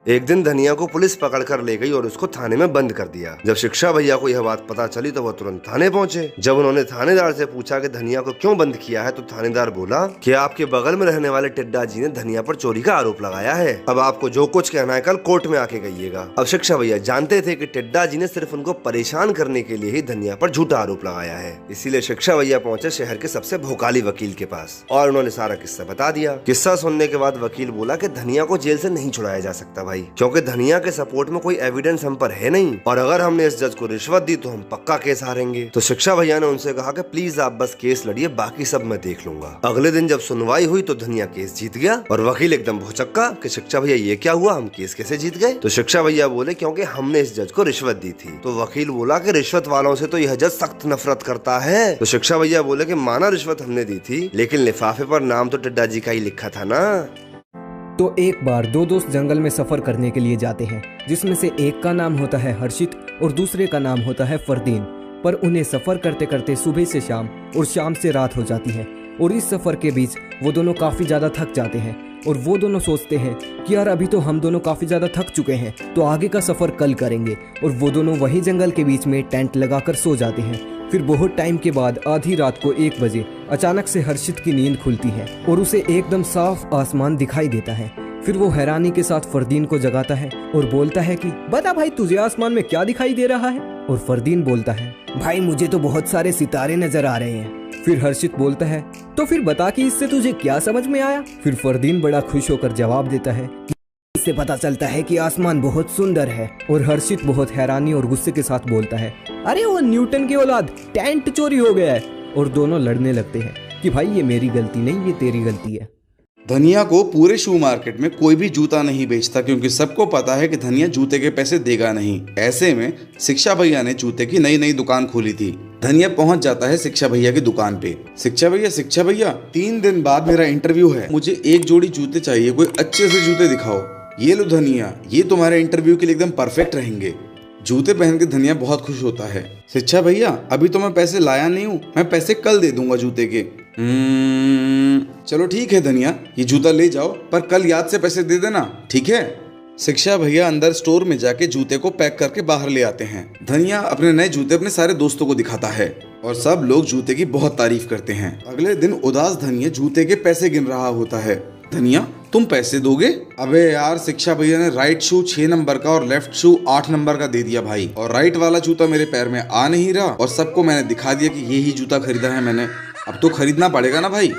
एक दिन धनिया को पुलिस पकड़ कर ले गई और उसको थाने में बंद कर दिया। जब शिक्षा भैया को यह बात पता चली तो वो तुरंत थाने पहुंचे। जब उन्होंने थानेदार से पूछा कि धनिया को क्यों बंद किया है तो थानेदार बोला कि आपके बगल में रहने वाले टिड्डा जी ने धनिया पर चोरी का आरोप लगाया है। अब आपको जो कुछ कहना है कल कोर्ट में आके कहिएगा। अब शिक्षा भैया जानते थे कि टिड्डा जी ने सिर्फ उनको परेशान करने के लिए ही धनिया पर झूठा आरोप लगाया है। इसीलिए शिक्षा भैया पहुंचे शहर के सबसे भोकाली वकील के पास और उन्होंने सारा किस्सा बता दिया। किस्सा सुनने के बाद वकील बोला कि धनिया को जेल से नहीं छुड़ाया जा सकता भाई, क्योंकि धनिया के सपोर्ट में कोई एविडेंस हम पर है नहीं, और अगर हमने इस जज को रिश्वत दी तो हम पक्का केस हारेंगे। तो शिक्षा भैया ने उनसे कहा कि प्लीज आप बस केस लड़िए, बाकी सब मैं देख लूंगा। अगले दिन जब सुनवाई हुई तो धनिया केस जीत गया और वकील एकदम भौचक्का कि शिक्षा भैया ये क्या हुआ, हम केस कैसे जीत गए? तो शिक्षा भैया बोले क्योंकि हमने इस जज को रिश्वत दी थी। तो वकील बोला कि रिश्वत वालों से तो यह जज सख्त नफरत करता है। तो शिक्षा भैया बोले कि माना रिश्वत हमने दी थी, लेकिन लिफाफे पर नाम तो टिड्डा जी का ही लिखा था ना। तो एक बार दो दोस्त जंगल में सफर करने के लिए जाते हैं, जिसमें से एक का नाम होता है हर्षित और दूसरे का नाम होता है फरदीन। पर उन्हें सफर करते करते सुबह से शाम और शाम से रात हो जाती है और इस सफर के बीच वो दोनों काफी ज्यादा थक जाते हैं और वो दोनों सोचते हैं कि यार अभी तो हम दोनों काफी ज्यादा थक चुके हैं, तो आगे का सफर कल करेंगे। और वो दोनों वही जंगल के बीच में टेंट लगाकर सो जाते हैं। फिर बहुत टाइम के बाद आधी रात को 1 बजे अचानक से हर्षित की नींद खुलती है और उसे एकदम साफ आसमान दिखाई देता है। फिर वो हैरानी के साथ फरदीन को जगाता है और बोलता है कि बता भाई तुझे आसमान में क्या दिखाई दे रहा है? और फरदीन बोलता है भाई मुझे तो बहुत सारे सितारे नजर आ रहे हैं। फिर हर्षित बोलता है तो फिर बता कि इससे तुझे क्या समझ में आया? फिर फरदीन बड़ा खुश होकर जवाब देता है कि इससे पता चलता है कि आसमान बहुत सुंदर है। और हर्षित बहुत हैरानी और गुस्से के साथ बोलता है अरे वो न्यूटन की औलाद, टेंट चोरी हो गया है। और दोनों लड़ने लगते हैं कि भाई ये मेरी गलती नहीं, ये तेरी गलती है। धनिया को पूरे शू मार्केट में कोई भी जूता नहीं बेचता, क्योंकि सबको पता है कि धनिया जूते के पैसे देगा नहीं। ऐसे में शिक्षा भैया ने जूते की नई दुकान खोली थी। धनिया पहुंच जाता है शिक्षा भैया की दुकान पे। शिक्षा भैया 3 दिन बाद मेरा इंटरव्यू है, मुझे एक जोड़ी जूते चाहिए, कोई अच्छे से जूते दिखाओ। ये लो धनिया, ये तुम्हारे इंटरव्यू के लिए एकदम परफेक्ट रहेंगे। जूते पहन के धनिया बहुत खुश होता है। शिक्षा भैया अभी तो मैं पैसे लाया नहीं हूँ, मैं पैसे कल दे दूंगा जूते के। चलो ठीक है धनिया, ये जूता ले जाओ, पर कल याद से पैसे दे देना, ठीक है? शिक्षा भैया अंदर स्टोर में जाके जूते को पैक करके बाहर ले आते हैं। धनिया अपने नए जूते अपने सारे दोस्तों को दिखाता है और सब लोग जूते की बहुत तारीफ करते हैं। अगले दिन उदास धनिया जूते के पैसे गिन रहा होता है। धनिया तुम पैसे दोगे? अबे यार शिक्षा भैया ने राइट शू 6 नंबर का और लेफ्ट शू 8 नंबर का दे दिया भाई, और राइट वाला जूता मेरे पैर में आ नहीं रहा, और सबको मैंने दिखा दिया कि ये ही जूता खरीदा है मैंने। अब तो खरीदना पड़ेगा ना भाई।